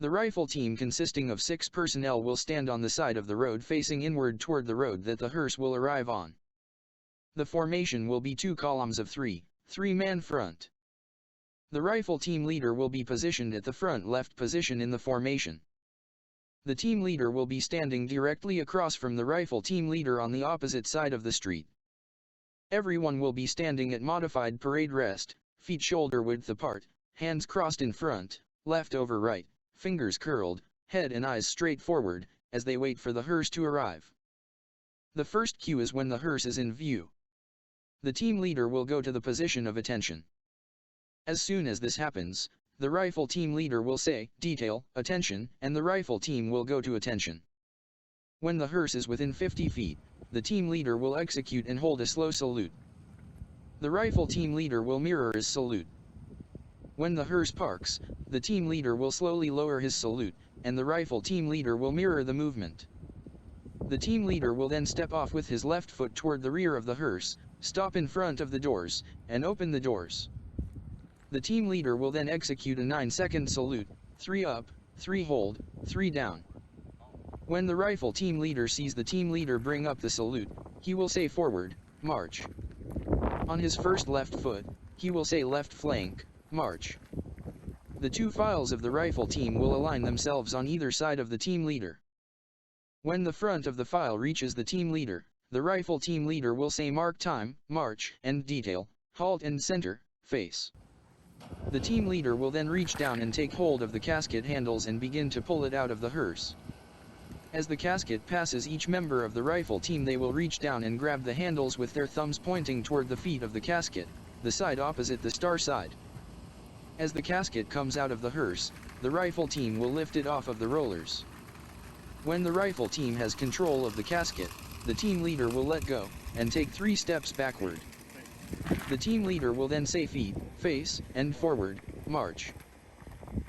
The rifle team consisting of 6 personnel will stand on the side of the road facing inward toward the road that the hearse will arrive on. The formation will be 2 columns of 3, 3-man front. The rifle team leader will be positioned at the front left position in the formation. The team leader will be standing directly across from the rifle team leader on the opposite side of the street. Everyone will be standing at modified parade rest, feet shoulder width apart, hands crossed in front, left over right, fingers curled, head and eyes straight forward, as they wait for the hearse to arrive. The first cue is when the hearse is in view. The team leader will go to the position of attention. As soon as this happens, the rifle team leader will say, "Detail, attention," and the rifle team will go to attention. When the hearse is within 50 feet, the team leader will execute and hold a slow salute. The rifle team leader will mirror his salute. When the hearse parks, the team leader will slowly lower his salute, and the rifle team leader will mirror the movement. The team leader will then step off with his left foot toward the rear of the hearse, stop in front of the doors, and open the doors. The team leader will then execute a 9-second salute, 3 up, 3 hold, 3 down. When the rifle team leader sees the team leader bring up the salute, he will say forward, march. On his first left foot, he will say left flank, march. The 2 files of the rifle team will align themselves on either side of the team leader. When the front of the file reaches the team leader, the rifle team leader will say mark time, march, and detail, halt and center, face. The team leader will then reach down and take hold of the casket handles and begin to pull it out of the hearse. As the casket passes each member of the rifle team, they will reach down and grab the handles with their thumbs pointing toward the feet of the casket, the side opposite the star side. As the casket comes out of the hearse, the rifle team will lift it off of the rollers. When the rifle team has control of the casket, the team leader will let go, and take 3 steps backward. The team leader will then say feet, face, and forward, march.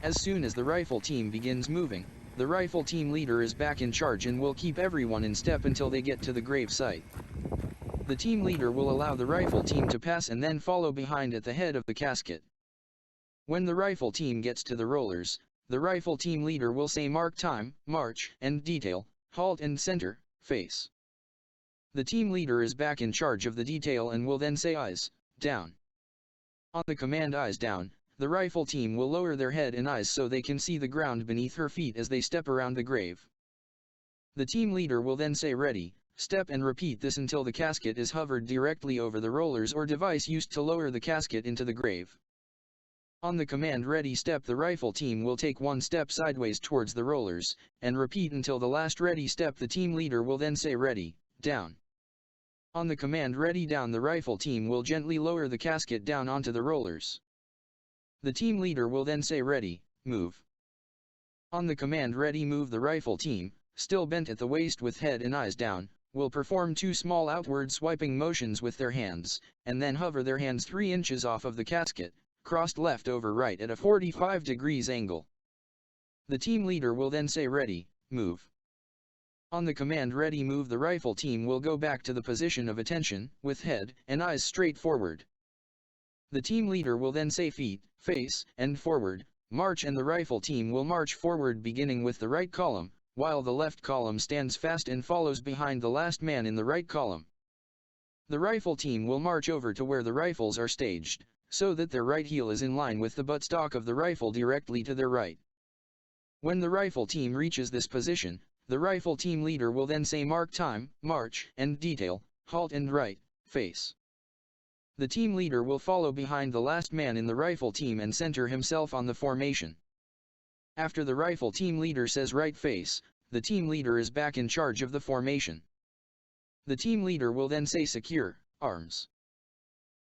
As soon as the rifle team begins moving, the rifle team leader is back in charge and will keep everyone in step until they get to the grave site. The team leader will allow the rifle team to pass and then follow behind at the head of the casket. When the rifle team gets to the rollers, the rifle team leader will say mark time, march, and detail, halt and center, face. The team leader is back in charge of the detail and will then say eyes, down. On the command eyes down, the rifle team will lower their head and eyes so they can see the ground beneath her feet as they step around the grave. The team leader will then say ready, step, and repeat this until the casket is hovered directly over the rollers or device used to lower the casket into the grave. On the command ready step, the rifle team will take 1 step sideways towards the rollers, and repeat until the last ready step. The team leader will then say ready, down. On the command ready down, the rifle team will gently lower the casket down onto the rollers. The team leader will then say ready, move. On the command ready move, the rifle team, still bent at the waist with head and eyes down, will perform 2 small outward swiping motions with their hands, and then hover their hands 3 inches off of the casket, crossed left over right at a 45 degrees angle. The team leader will then say ready, move. On the command ready move, the rifle team will go back to the position of attention, with head and eyes straight forward. The team leader will then say feet, face, and forward, march, and the rifle team will march forward beginning with the right column, while the left column stands fast and follows behind the last man in the right column. The rifle team will march over to where the rifles are staged, so that their right heel is in line with the buttstock of the rifle directly to their right. When the rifle team reaches this position, the rifle team leader will then say mark time, march, and detail, halt and right, face. The team leader will follow behind the last man in the rifle team and center himself on the formation. After the rifle team leader says right face, the team leader is back in charge of the formation. The team leader will then say secure, arms.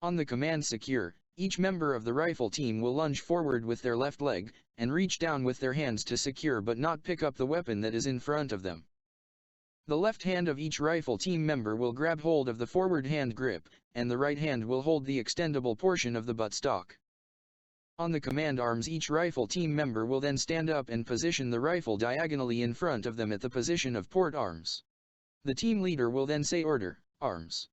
On the command secure, each member of the rifle team will lunge forward with their left leg, and reach down with their hands to secure but not pick up the weapon that is in front of them. The left hand of each rifle team member will grab hold of the forward hand grip, and the right hand will hold the extendable portion of the buttstock. On the command arms, each rifle team member will then stand up and position the rifle diagonally in front of them at the position of port arms. The team leader will then say order, arms.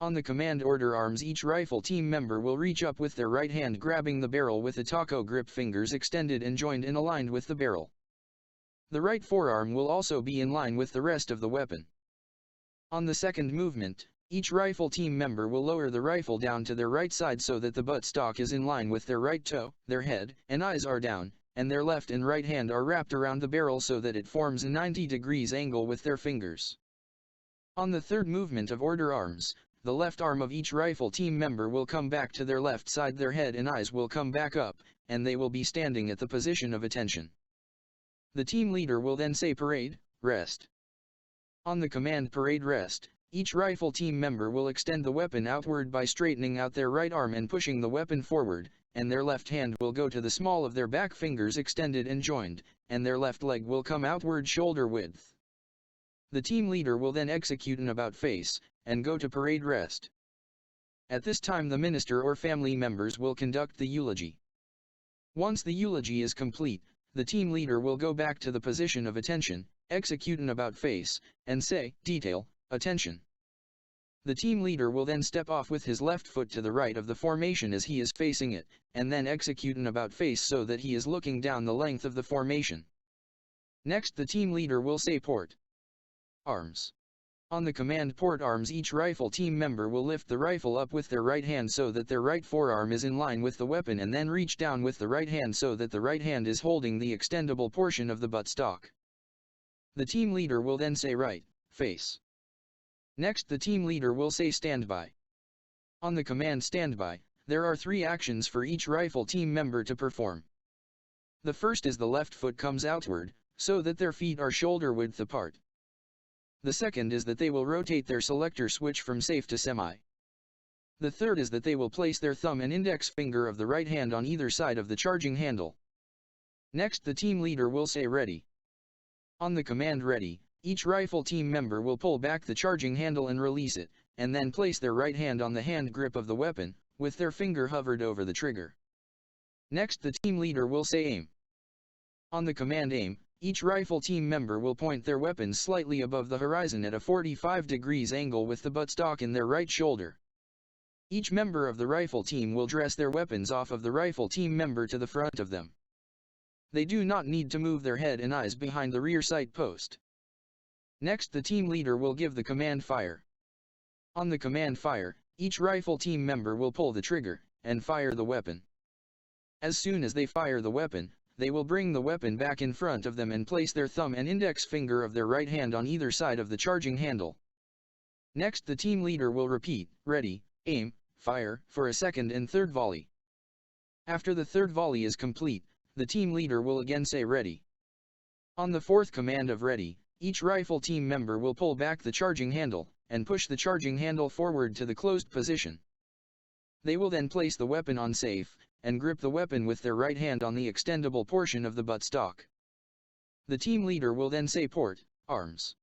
On the command order arms, each rifle team member will reach up with their right hand grabbing the barrel with the taco grip, fingers extended and joined and aligned with the barrel. The right forearm will also be in line with the rest of the weapon. On the second movement, each rifle team member will lower the rifle down to their right side so that the buttstock is in line with their right toe, their head and eyes are down, and their left and right hand are wrapped around the barrel so that it forms a 90 degrees angle with their fingers. On the third movement of order arms, the left arm of each rifle team member will come back to their left side, their head and eyes will come back up, and they will be standing at the position of attention. The team leader will then say parade, rest. On the command parade rest, each rifle team member will extend the weapon outward by straightening out their right arm and pushing the weapon forward, and their left hand will go to the small of their back, fingers extended and joined, and their left leg will come outward shoulder width. The team leader will then execute an about face, and go to parade rest. At this time the minister or family members will conduct the eulogy. Once the eulogy is complete, the team leader will go back to the position of attention, execute an about face, and say, detail, attention. The team leader will then step off with his left foot to the right of the formation as he is facing it, and then execute an about face so that he is looking down the length of the formation. Next the team leader will say port arms. On the command port arms, each rifle team member will lift the rifle up with their right hand so that their right forearm is in line with the weapon, and then reach down with the right hand so that the right hand is holding the extendable portion of the buttstock. The team leader will then say right face. Next the team leader will say stand by. On the command stand by, there are 3 actions for each rifle team member to perform. The first is the left foot comes outward, so that their feet are shoulder width apart. The second is that they will rotate their selector switch from safe to semi. The third is that they will place their thumb and index finger of the right hand on either side of the charging handle. Next the team leader will say ready. On the command ready, each rifle team member will pull back the charging handle and release it, and then place their right hand on the hand grip of the weapon, with their finger hovered over the trigger. Next the team leader will say aim. On the command aim, each rifle team member will point their weapons slightly above the horizon at a 45 degrees angle with the buttstock in their right shoulder. Each member of the rifle team will dress their weapons off of the rifle team member to the front of them. They do not need to move their head and eyes behind the rear sight post. Next the team leader will give the command fire. On the command fire, each rifle team member will pull the trigger, and fire the weapon. As soon as they fire the weapon, they will bring the weapon back in front of them and place their thumb and index finger of their right hand on either side of the charging handle. Next the team leader will repeat, ready, aim, fire, for a second and third volley. After the third volley is complete, the team leader will again say ready. On the fourth command of ready, each rifle team member will pull back the charging handle, and push the charging handle forward to the closed position. They will then place the weapon on safe, and grip the weapon with their right hand on the extendable portion of the buttstock. The team leader will then say port arms.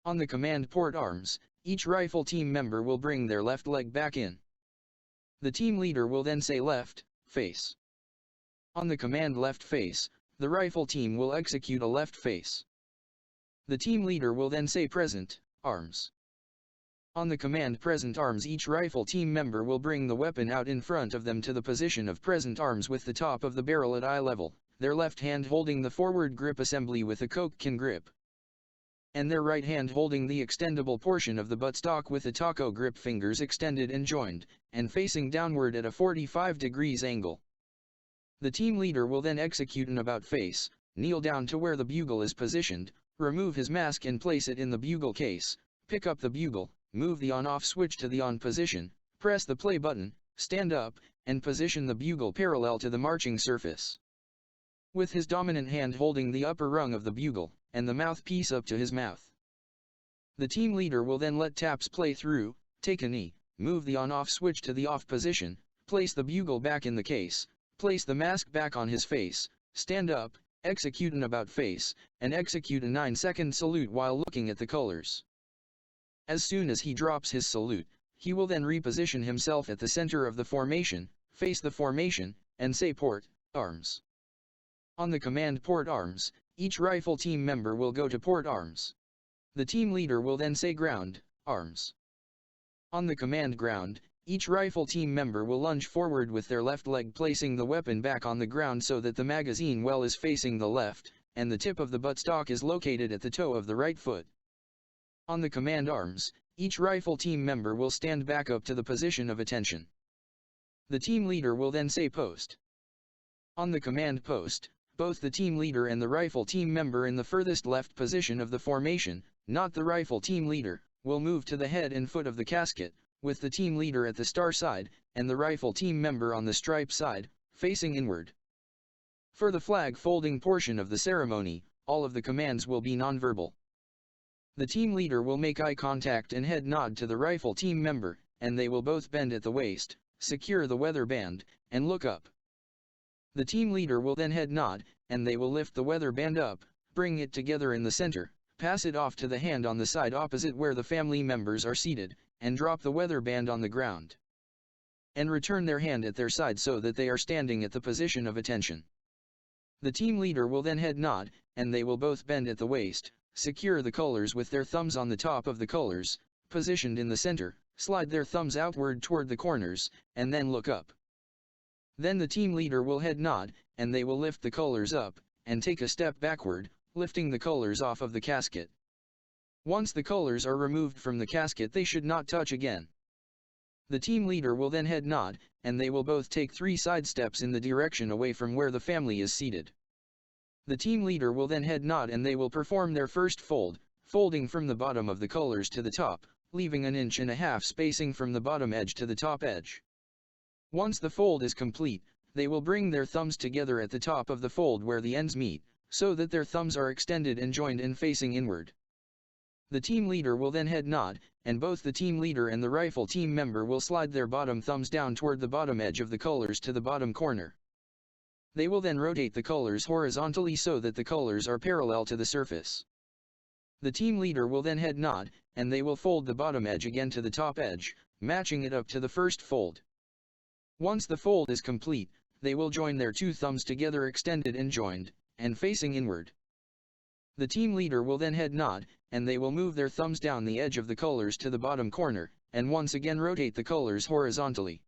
On the command port arms, each rifle team member will bring their left leg back in. The team leader will then say left face. On the command left face, the rifle team will execute a left face. The team leader will then say present arms. On the command present arms, each rifle team member will bring the weapon out in front of them to the position of present arms with the top of the barrel at eye level, their left hand holding the forward grip assembly with a coke can grip, and their right hand holding the extendable portion of the buttstock with the taco grip, fingers extended and joined, and facing downward at a 45 degrees angle. The team leader will then execute an about face, kneel down to where the bugle is positioned, remove his mask and place it in the bugle case, pick up the bugle, move the on-off switch to the on position, press the play button, stand up, and position the bugle parallel to the marching surface. With his dominant hand holding the upper rung of the bugle, and the mouthpiece up to his mouth. The team leader will then let taps play through, take a knee, move the on-off switch to the off position, place the bugle back in the case, place the mask back on his face, stand up, execute an about face, and execute a 9-second salute while looking at the colors. As soon as he drops his salute, he will then reposition himself at the center of the formation, face the formation, and say port arms. On the command port arms, each rifle team member will go to port arms. The team leader will then say ground arms. On the command ground, each rifle team member will lunge forward with their left leg, placing the weapon back on the ground so that the magazine well is facing the left, and the tip of the buttstock is located at the toe of the right foot. On the command arms, each rifle team member will stand back up to the position of attention. The team leader will then say post. On the command post, both the team leader and the rifle team member in the furthest left position of the formation, not the rifle team leader, will move to the head and foot of the casket, with the team leader at the star side, and the rifle team member on the stripe side, facing inward. For the flag folding portion of the ceremony, all of the commands will be nonverbal. The team leader will make eye contact and head nod to the rifle team member, and they will both bend at the waist, secure the weather band, and look up. The team leader will then head nod, and they will lift the weather band up, bring it together in the center, pass it off to the hand on the side opposite where the family members are seated, and drop the weather band on the ground. And return their hand at their side so that they are standing at the position of attention. The team leader will then head nod, and they will both bend at the waist, secure the colors with their thumbs on the top of the colors, positioned in the center, slide their thumbs outward toward the corners, and then look up. Then the team leader will head nod, and they will lift the colors up, and take a step backward, lifting the colors off of the casket. Once the colors are removed from the casket, they should not touch again. The team leader will then head nod, and they will both take 3 side steps in the direction away from where the family is seated. The team leader will then head nod, and they will perform their first fold, folding from the bottom of the colors to the top, leaving 1.5 inches spacing from the bottom edge to the top edge. Once the fold is complete, they will bring their thumbs together at the top of the fold where the ends meet, so that their thumbs are extended and joined and facing inward. The team leader will then head nod, and both the team leader and the rifle team member will slide their bottom thumbs down toward the bottom edge of the colors to the bottom corner. They will then rotate the colors horizontally so that the colors are parallel to the surface. The team leader will then head nod, and they will fold the bottom edge again to the top edge, matching it up to the first fold. Once the fold is complete, they will join their 2 thumbs together extended and joined, and facing inward. The team leader will then head nod, and they will move their thumbs down the edge of the colors to the bottom corner, and once again rotate the colors horizontally.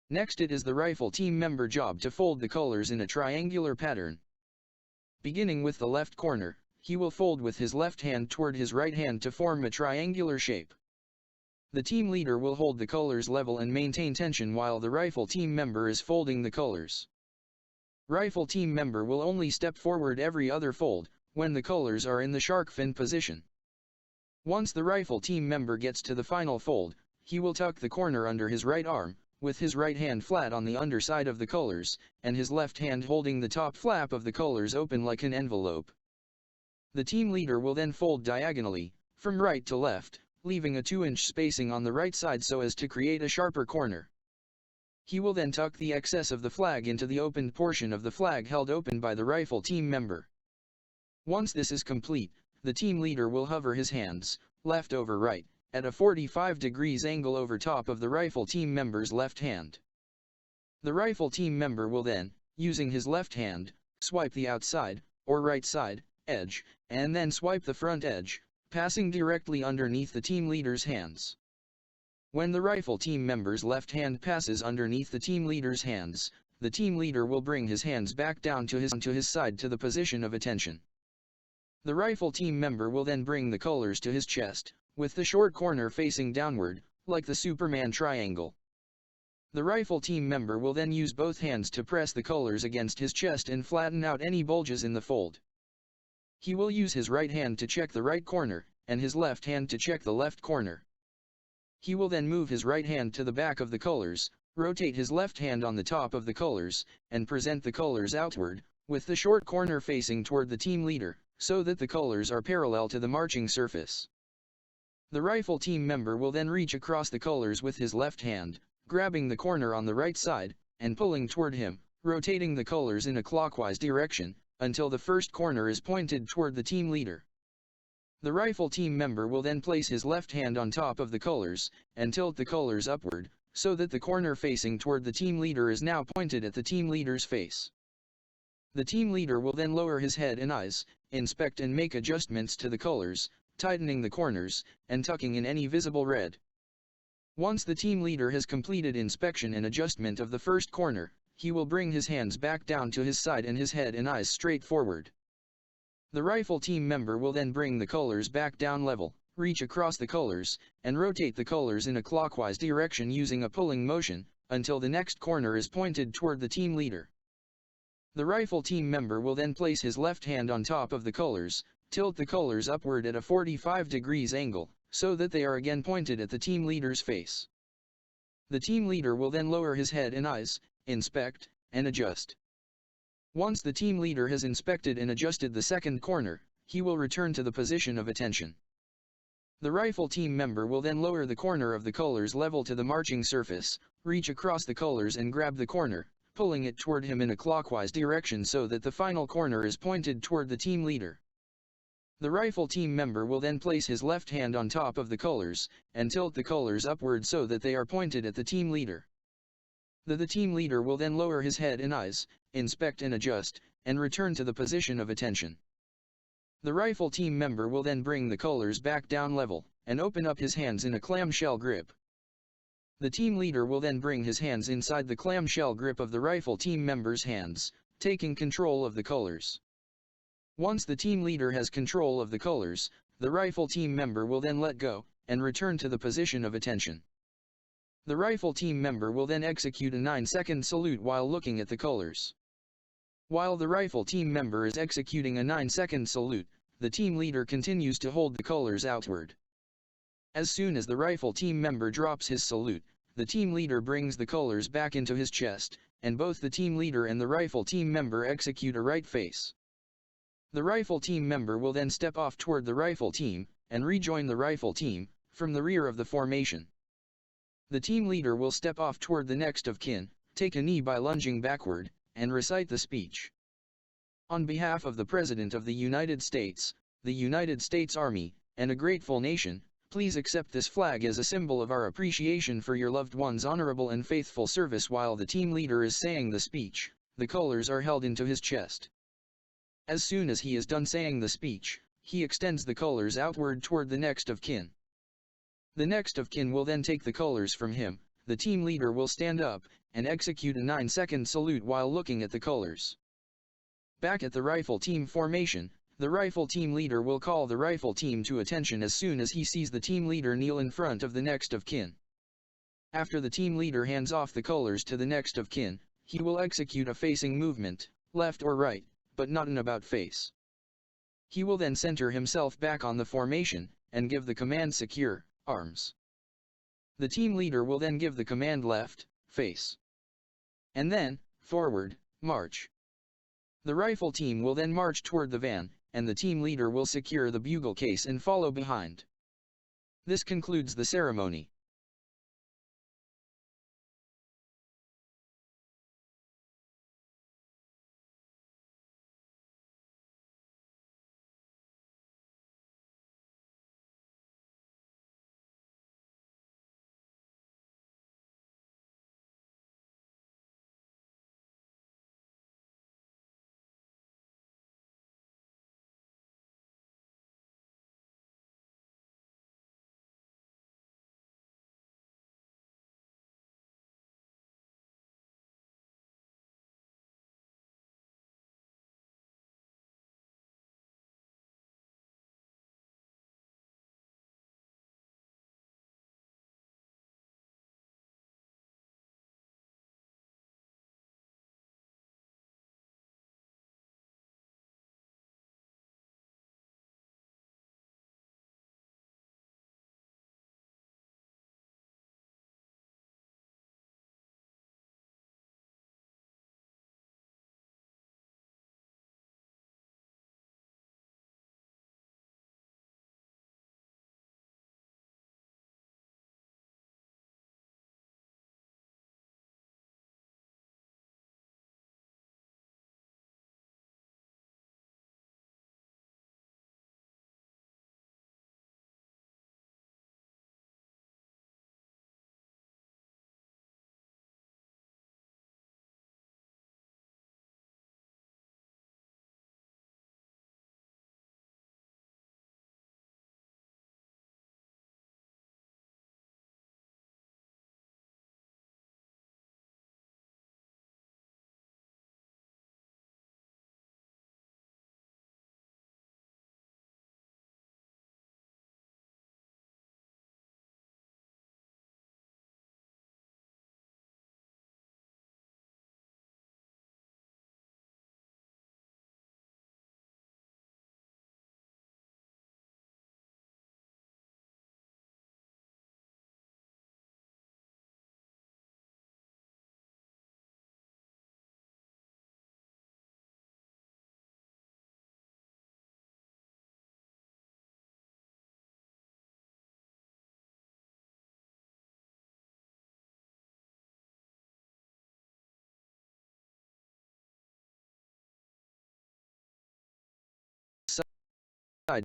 Next, it is the rifle team member job to fold the colors in a triangular pattern. Beginning with the left corner, he will fold with his left hand toward his right hand to form a triangular shape. The team leader will hold the colors level and maintain tension while the rifle team member is folding the colors. Rifle team member will only step forward every other fold, when the colors are in the shark fin position. Once the rifle team member gets to the final fold, he will tuck the corner under his right arm, with his right hand flat on the underside of the colors, and his left hand holding the top flap of the colors open like an envelope. The team leader will then fold diagonally, from right to left, leaving a 2-inch spacing on the right side so as to create a sharper corner. He will then tuck the excess of the flag into the opened portion of the flag held open by the rifle team member. Once this is complete, the team leader will hover his hands, left over right, at a 45 degrees angle over top of the rifle team member's left hand. The rifle team member will then, using his left hand, swipe the outside, or right side, edge, and then swipe the front edge, passing directly underneath the team leader's hands. When the rifle team member's left hand passes underneath the team leader's hands, the team leader will bring his hands back down to his side to the position of attention. The rifle team member will then bring the colors to his chest, with the short corner facing downward, like the Superman triangle. The rifle team member will then use both hands to press the colors against his chest and flatten out any bulges in the fold. He will use his right hand to check the right corner, and his left hand to check the left corner. He will then move his right hand to the back of the colors, rotate his left hand on the top of the colors, and present the colors outward, with the short corner facing toward the team leader, so that the colors are parallel to the marching surface. The rifle team member will then reach across the colors with his left hand, grabbing the corner on the right side, and pulling toward him, rotating the colors in a clockwise direction, until the first corner is pointed toward the team leader. The rifle team member will then place his left hand on top of the colors, and tilt the colors upward, so that the corner facing toward the team leader is now pointed at the team leader's face. The team leader will then lower his head and eyes, inspect and make adjustments to the colors, tightening the corners, and tucking in any visible red. Once the team leader has completed inspection and adjustment of the first corner, he will bring his hands back down to his side and his head and eyes straight forward. The rifle team member will then bring the colors back down level, reach across the colors, and rotate the colors in a clockwise direction using a pulling motion, until the next corner is pointed toward the team leader. The rifle team member will then place his left hand on top of the colors, tilt the colors upward at a 45 degrees angle, so that they are again pointed at the team leader's face. The team leader will then lower his head and eyes, inspect, and adjust. Once the team leader has inspected and adjusted the second corner, he will return to the position of attention. The rifle team member will then lower the corner of the colors level to the marching surface, reach across the colors and grab the corner, pulling it toward him in a clockwise direction so that the final corner is pointed toward the team leader. The rifle team member will then place his left hand on top of the colors, and tilt the colors upward so that they are pointed at the team leader. The team leader will then lower his head and eyes, inspect and adjust, and return to the position of attention. The rifle team member will then bring the colors back down level, and open up his hands in a clamshell grip. The team leader will then bring his hands inside the clamshell grip of the rifle team member's hands, taking control of the colors. Once the team leader has control of the colors, the rifle team member will then let go, and return to the position of attention. The rifle team member will then execute a 9-second salute while looking at the colors. While the rifle team member is executing a 9-second salute, the team leader continues to hold the colors outward. As soon as the rifle team member drops his salute, the team leader brings the colors back into his chest, and both the team leader and the rifle team member execute a right face. The rifle team member will then step off toward the rifle team, and rejoin the rifle team, from the rear of the formation. The team leader will step off toward the next of kin, take a knee by lunging backward, and recite the speech. On behalf of the President of the United States, the United States Army, and a grateful nation, please accept this flag as a symbol of our appreciation for your loved one's honorable and faithful service. While the team leader is saying the speech, the colors are held into his chest. As soon as he is done saying the speech, he extends the colors outward toward the next of kin. The next of kin will then take the colors from him. The team leader will stand up, and execute a 9-second salute while looking at the colors. Back at the rifle team formation, the rifle team leader will call the rifle team to attention as soon as he sees the team leader kneel in front of the next of kin. After the team leader hands off the colors to the next of kin, he will execute a facing movement, left or right, but not an about face. He will then center himself back on the formation, and give the command secure, arms. The team leader will then give the command left, face. And then, forward, march. The rifle team will then march toward the van, and the team leader will secure the bugle case and follow behind. This concludes the ceremony.